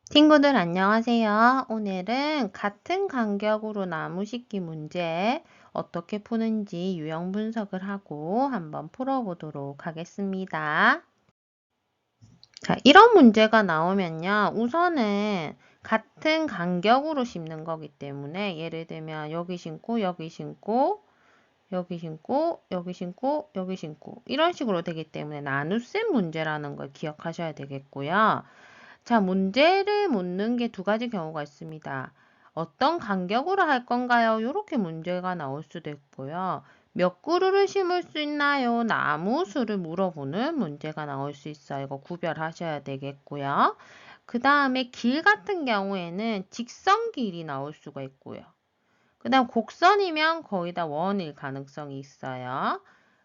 친구들 안녕하세요. 오늘은 같은 간격으로 나무 심기 문제 어떻게 푸는지 유형 분석을 하고 한번 풀어보도록 하겠습니다. 자, 이런 문제가 나오면요. 우선은 같은 간격으로 심는 거기 때문에 예를 들면 여기 심고 여기 심고 여기 심고 여기 심고 여기 심고 이런 식으로 되기 때문에 나눗셈 문제라는 걸 기억하셔야 되겠고요. 자, 문제를 묻는 게 두 가지 경우가 있습니다. 어떤 간격으로 할 건가요? 이렇게 문제가 나올 수도 있고요. 몇 그루를 심을 수 있나요? 나무 수를 물어보는 문제가 나올 수 있어요. 이거 구별하셔야 되겠고요. 그 다음에 길 같은 경우에는 직선 길이 나올 수가 있고요. 그 다음 곡선이면 거의 다 원일 가능성이 있어요.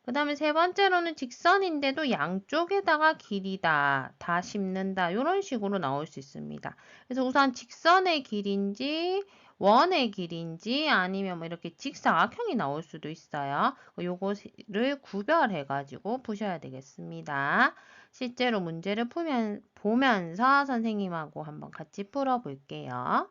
그 다음에 세 번째로는 직선인데도 양쪽에다가 길이다, 다 심는다 이런 식으로 나올 수 있습니다. 그래서 우선 직선의 길인지 원의 길인지 아니면 뭐 이렇게 직사각형이 나올 수도 있어요. 요거를 구별해 가지고 푸셔야 되겠습니다. 실제로 문제를 보면서 선생님하고 한번 같이 풀어볼게요.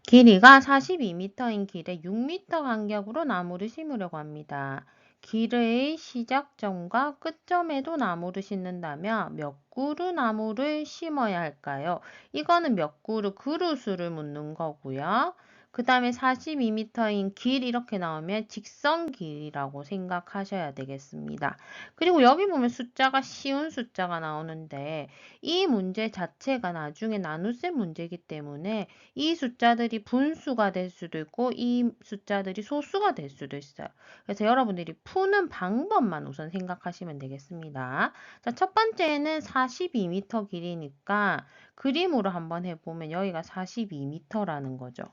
길이가 42m인 길에 6m 간격으로 나무를 심으려고 합니다. 길의 시작점과 끝점에도 나무를 심는다면 몇 그루 나무를 심어야 할까요? 이거는 몇 그루 수를 묻는 거고요. 그 다음에 42m인 길 이렇게 나오면 직선 길이라고 생각하셔야 되겠습니다. 그리고 여기 보면 숫자가 쉬운 숫자가 나오는데 이 문제 자체가 나중에 나눗셈 문제이기 때문에 이 숫자들이 분수가 될 수도 있고 이 숫자들이 소수가 될 수도 있어요. 그래서 여러분들이 푸는 방법만 우선 생각하시면 되겠습니다. 자, 첫 번째는 42m 길이니까 그림으로 한번 해보면 여기가 42m라는 거죠.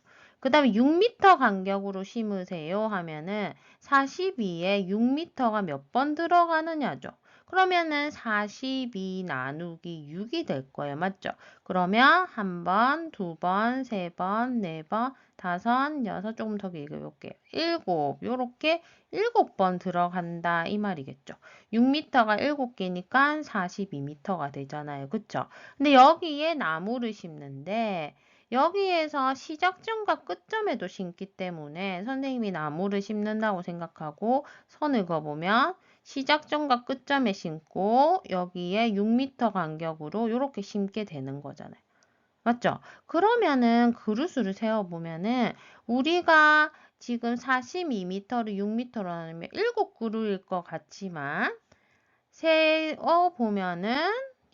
그 다음에 6m 간격으로 심으세요 하면은 42에 6m가 몇 번 들어가느냐죠. 그러면은 42 나누기 6이 될 거예요. 맞죠? 그러면 한 번, 두 번, 세 번, 네 번, 다섯, 여섯, 조금 더 길게 볼게요. 일곱, 요렇게 7번 들어간다 이 말이겠죠. 6m가 7개니까 42m가 되잖아요. 그쵸? 근데 여기에 나무를 심는데 여기에서 시작점과 끝점에도 심기 때문에 선생님이 나무를 심는다고 생각하고 선을 그어보면 시작점과 끝점에 심고 여기에 6m 간격으로 이렇게 심게 되는 거잖아요. 맞죠? 그러면은 그루스를 세어보면은 우리가 지금 42m를 6m로 나누면 7그루일 것 같지만 세어보면은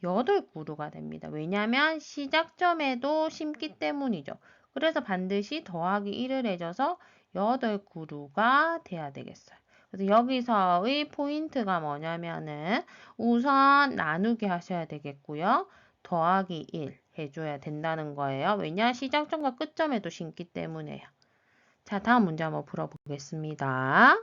8그루가 됩니다. 왜냐하면 시작점에도 심기 때문이죠. 그래서 반드시 더하기 1을 해줘서 8그루가 돼야 되겠어요. 그래서 여기서의 포인트가 뭐냐면은 우선 나누기 하셔야 되겠고요. 더하기 1 해줘야 된다는 거예요. 왜냐? 시작점과 끝점에도 심기 때문에요. 자, 다음 문제 한번 풀어보겠습니다.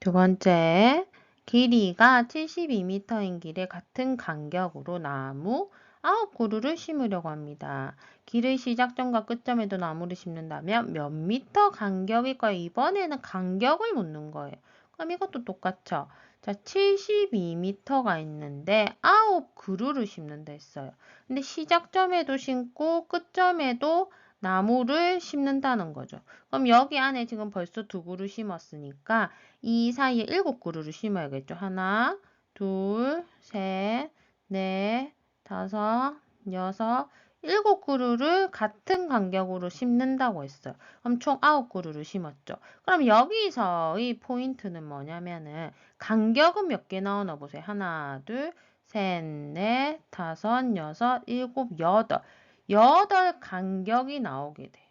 두 번째, 길이가 72m인 길에 같은 간격으로 나무 9그루를 심으려고 합니다. 길의 시작점과 끝점에도 나무를 심는다면 몇 미터 간격일까요? 이번에는 간격을 묻는 거예요. 그럼 이것도 똑같죠? 자, 72m가 있는데 9그루를 심는다 했어요. 근데 시작점에도 심고 끝점에도 나무를 심는다는 거죠. 그럼 여기 안에 지금 벌써 2그루 심었으니까 이 사이에 7그루를 심어야겠죠. 하나, 둘, 셋, 넷, 다섯, 여섯, 7그루를 같은 간격으로 심는다고 했어요. 그럼 총 9그루를 심었죠. 그럼 여기서의 포인트는 뭐냐면은 간격은 몇 개 나오나 보세요. 하나, 둘, 셋, 넷, 다섯, 여섯, 일곱, 여덟. 8간격이 나오게 돼요.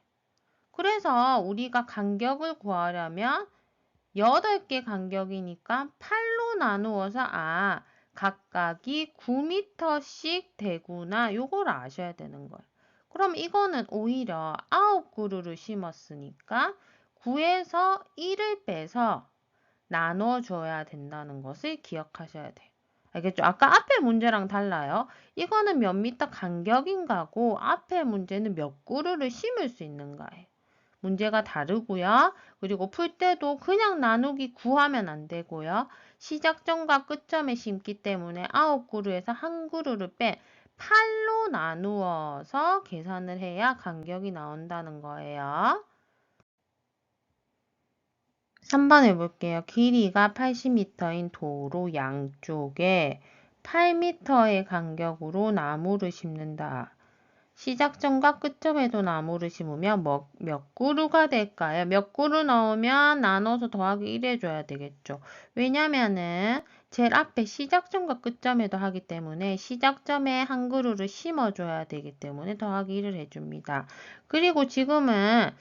그래서 우리가 간격을 구하려면 8개 간격이니까 8로 나누어서 각각이 9m씩 되구나. 요걸 아셔야 되는 거예요. 그럼 이거는 오히려 9그루를 심었으니까 9에서 1을 빼서 나눠줘야 된다는 것을 기억하셔야 돼요. 알겠죠? 아까 앞에 문제랑 달라요. 이거는 몇 미터 간격인가고 앞에 문제는 몇 그루를 심을 수 있는가예요. 문제가 다르고요. 그리고 풀 때도 그냥 나누기 구하면 안 되고요. 시작점과 끝점에 심기 때문에 9그루에서 1그루를 뺀 8로 나누어서 계산을 해야 간격이 나온다는 거예요. 3번 해볼게요. 길이가 80m인 도로 양쪽에 8m의 간격으로 나무를 심는다. 시작점과 끝점에도 나무를 심으면 몇 그루가 될까요? 몇 그루 나오면 나눠서 더하기 1 해줘야 되겠죠. 왜냐면은 제일 앞에 시작점과 끝점에도 하기 때문에 시작점에 한 그루를 심어줘야 되기 때문에 더하기 1을 해줍니다. 그리고 지금은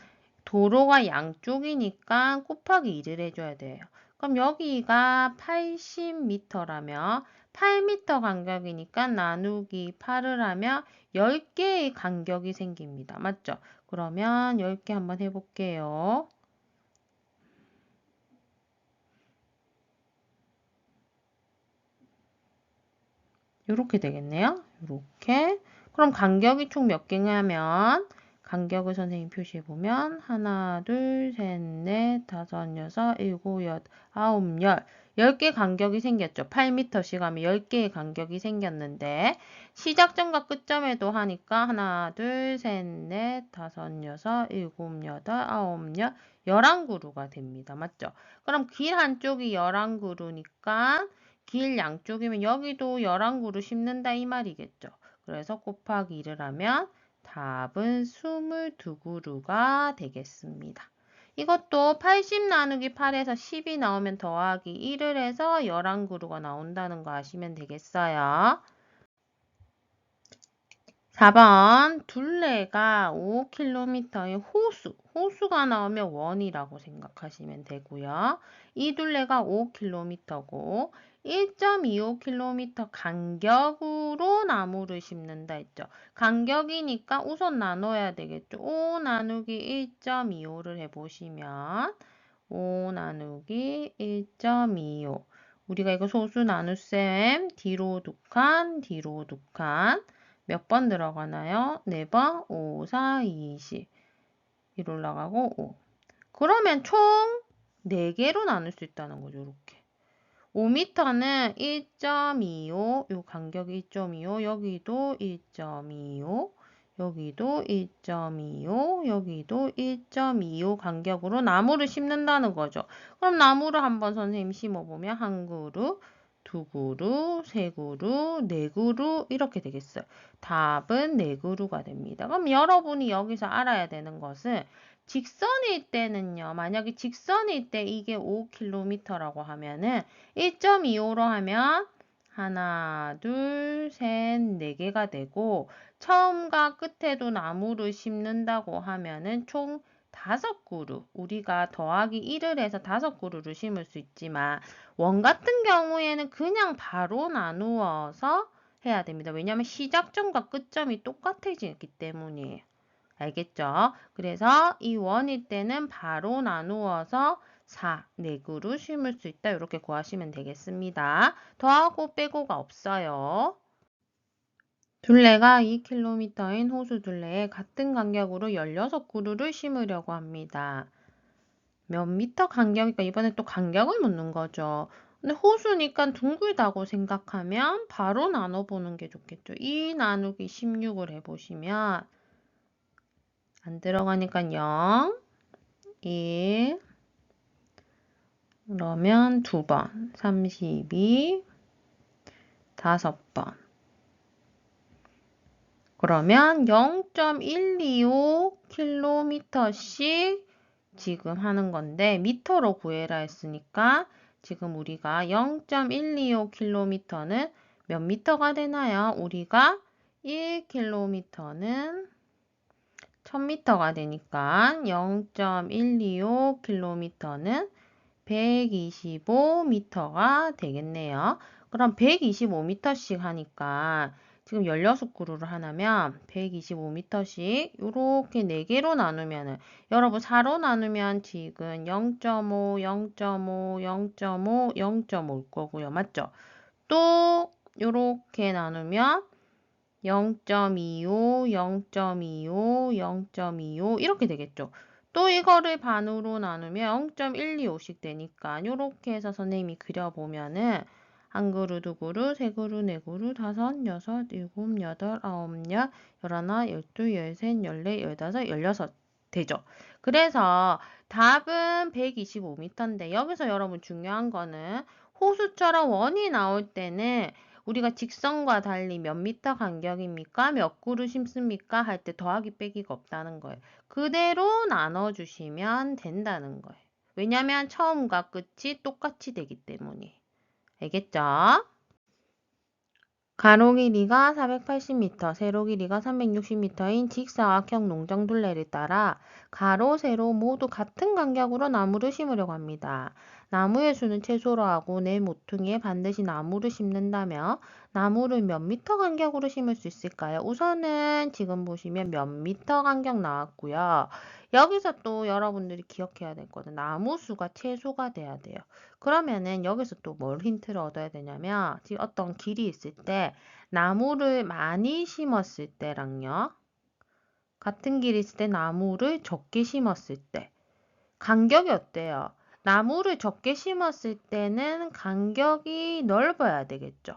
도로가 양쪽이니까 곱하기 2를 해줘야 돼요. 그럼 여기가 80m라면 8m 간격이니까 나누기 8을 하면 10개의 간격이 생깁니다. 맞죠? 그러면 10개 한번 해볼게요. 이렇게 되겠네요. 이렇게. 그럼 간격이 총 몇 개냐면 간격을 선생님 표시해보면 하나, 둘, 셋, 넷, 다섯, 여섯, 일곱, 여덟, 아홉, 열. 10개 간격이 생겼죠. 8m씩 하면 10개의 간격이 생겼는데 시작점과 끝점에도 하니까 하나, 둘, 셋, 넷, 다섯, 여섯, 일곱, 여덟, 아홉, 열, 11그루가 됩니다. 맞죠? 그럼 길 한쪽이 11그루니까 길 양쪽이면 여기도 11그루 심는다 이 말이겠죠. 그래서 곱하기 2를 하면 답은 22그루가 되겠습니다. 이것도 80 나누기 8에서 10이 나오면 더하기 1을 해서 11그루가 나온다는 거 아시면 되겠어요. 4번 둘레가 5km의 호수가 나오면 원이라고 생각하시면 되고요. 이 둘레가 5km고 1.25km 간격으로 나무를 심는다 했죠. 간격이니까 우선 나눠야 되겠죠. 5 나누기 1.25를 해보시면 5 나누기 1.25 우리가 이거 소수 나눗셈 뒤로 두 칸 뒤로 두 칸 몇 번 들어가나요? 4번, 5, 4, 20. 1 올라가고 5. 그러면 총 4개로 나눌 수 있다는 거죠. 이렇게. 5m는 1.25, 요 간격이 1.25, 여기도 1.25, 여기도 1.25, 여기도 1.25 간격으로 나무를 심는다는 거죠. 그럼 나무를 한번 선생님 심어보면 한 그루, 두 그루, 세 그루, 네 그루 이렇게 되겠어요. 답은 네 그루가 됩니다. 그럼 여러분이 여기서 알아야 되는 것은 직선일 때는요. 만약에 직선일 때 이게 5km라고 하면은 1.25로 하면 하나, 둘, 셋, 네 개가 되고 처음과 끝에도 나무를 심는다고 하면은 총 5그루. 우리가 더하기 1을 해서 5그루를 심을 수 있지만 원 같은 경우에는 그냥 바로 나누어서 해야 됩니다. 왜냐하면 시작점과 끝점이 똑같아지기 때문이에요. 알겠죠? 그래서 이 원일 때는 바로 나누어서 4, 4그루 심을 수 있다. 이렇게 구하시면 되겠습니다. 더하고 빼고가 없어요. 둘레가 2km인 호수 둘레에 같은 간격으로 16그루를 심으려고 합니다. 몇 미터 간격이니까 이번에 또 간격을 묻는 거죠. 근데 호수니까 둥글다고 생각하면 바로 나눠보는 게 좋겠죠. 2 나누기 16을 해보시면 안 들어가니까 0, 1, 그러면 2번, 32, 5번. 그러면 0.125km씩 지금 하는 건데 미터로 구해라 했으니까 지금 우리가 0.125km는 몇 미터가 되나요? 우리가 1km는 1000m가 되니까 0.125km는 125m가 되겠네요. 그럼 125m씩 하니까 지금 16그루를 하나면 125m씩 이렇게 4개로 나누면은 여러분 4로 나누면 지금 0.5, 0.5, 0.5, 0.5일 거고요. 맞죠? 또 이렇게 나누면 0.25, 0.25, 0.25 이렇게 되겠죠. 또 이거를 반으로 나누면 0.125씩 되니까 이렇게 해서 선생님이 그려보면은 한 그루, 두 그루, 세 그루, 네 그루, 다섯, 여섯, 일곱, 여덟, 아홉, 열, 열하나, 열둘, 열셋, 열넷, 열다섯, 열여섯 되죠. 그래서 답은 125m인데 여기서 여러분 중요한 거는 호수처럼 원이 나올 때는 우리가 직선과 달리 몇 미터 간격입니까? 몇 그루 심습니까? 할 때 더하기 빼기가 없다는 거예요. 그대로 나눠주시면 된다는 거예요. 왜냐면 처음과 끝이 똑같이 되기 때문에. 알겠죠? 가로 길이가 480m, 세로 길이가 360m인 직사각형 농장둘레를 따라 가로, 세로 모두 같은 간격으로 나무를 심으려고 합니다. 나무의 수는 최소로 하고 내 모퉁이에 반드시 나무를 심는다며 나무를 몇 미터 간격으로 심을 수 있을까요? 우선은 지금 보시면 몇 미터 간격 나왔고요. 여기서 또 여러분들이 기억해야 될 거는 나무 수가 최소가 돼야 돼요. 그러면은 여기서 또 뭘 힌트를 얻어야 되냐면 지금 어떤 길이 있을 때 나무를 많이 심었을 때랑요. 같은 길이 있을 때 나무를 적게 심었을 때 간격이 어때요? 나무를 적게 심었을 때는 간격이 넓어야 되겠죠.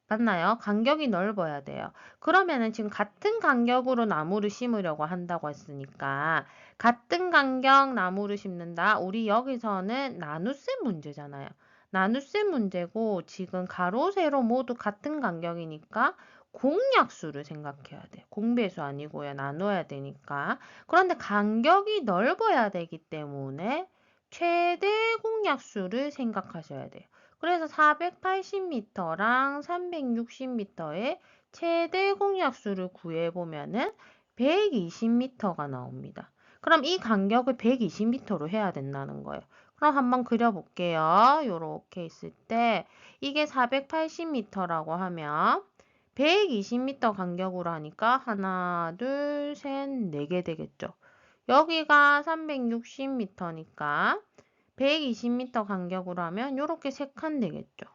맞나요? 간격이 넓어야 돼요. 그러면은 지금 같은 간격으로 나무를 심으려고 한다고 했으니까 같은 간격 나무를 심는다. 우리 여기서는 나눗셈 문제잖아요. 나눗셈 문제고 지금 가로, 세로 모두 같은 간격이니까 공약수를 생각해야 돼요. 공배수 아니고요. 나눠야 되니까. 그런데 간격이 넓어야 되기 때문에 최대 공약수를 생각하셔야 돼요. 그래서 480m랑 360m의 최대 공약수를 구해보면은 120m가 나옵니다. 그럼 이 간격을 120m로 해야 된다는 거예요. 그럼 한번 그려볼게요. 요렇게 있을 때 이게 480m라고 하면 120m 간격으로 하니까 하나, 둘, 셋, 네 개 되겠죠. 여기가 360m니까 120m 간격으로 하면 이렇게 3칸 되겠죠.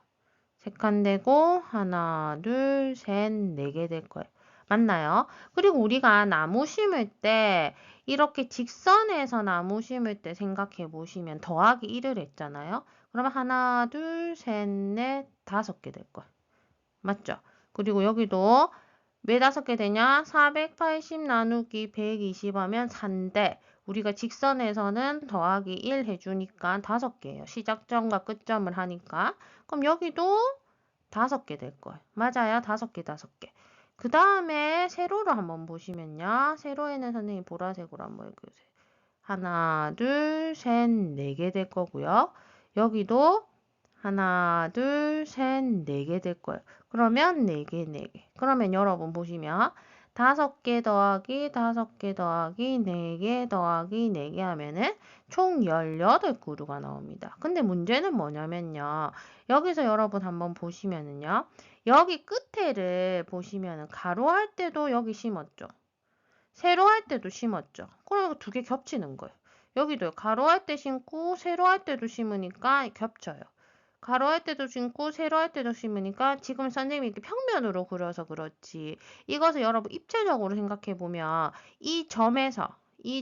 3칸 되고 하나, 둘, 셋, 네 개 될 거예요. 맞나요? 그리고 우리가 나무 심을 때 이렇게 직선에서 나무 심을 때 생각해 보시면 더하기 1을 했잖아요. 그러면 하나, 둘, 셋, 넷, 5개 될 거예요. 맞죠? 그리고 여기도 왜 5개 되냐? 480 나누기 120 하면 4인데 우리가 직선에서는 더하기 1 해주니까 5개예요. 시작점과 끝점을 하니까. 그럼 여기도 5개 될 거예요. 맞아요. 5개, 5개. 그 다음에 세로로 한번 보시면요. 세로에는 선생님 보라색으로 한번 읽으세요. 하나, 둘, 셋, 4개 될 거고요. 여기도 하나, 둘, 셋, 4개 될 거예요. 그러면 4개, 4개. 그러면 여러분 보시면 5개 더하기 5개 더하기 4개 더하기 4개 하면은 총 18그루가 나옵니다. 근데 문제는 뭐냐면요. 여기서 여러분 한번 보시면은요. 여기 끝에를 보시면은 가로 할 때도 여기 심었죠. 세로 할 때도 심었죠. 그럼 2개 겹치는 거예요. 여기도 가로 할 때 심고 세로 할 때도 심으니까 겹쳐요. 가로 할 때도 심고 세로 할 때도 심으니까 지금 선생님이 이렇게 평면으로 그려서 그렇지. 이것을 여러분 입체적으로 생각해 보면 이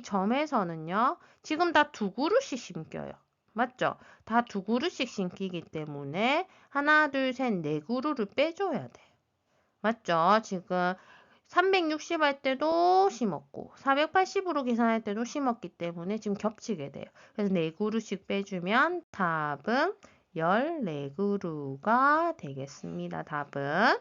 점에서는요. 지금 다 2그루씩 심겨요. 맞죠? 다 2그루씩 심기기 때문에 하나, 둘, 셋, 4그루를 빼줘야 돼요. 맞죠? 지금 360 할 때도 심었고 480으로 계산할 때도 심었기 때문에 지금 겹치게 돼요. 그래서 4그루씩 빼주면 답은 14그루가 되겠습니다. 답은.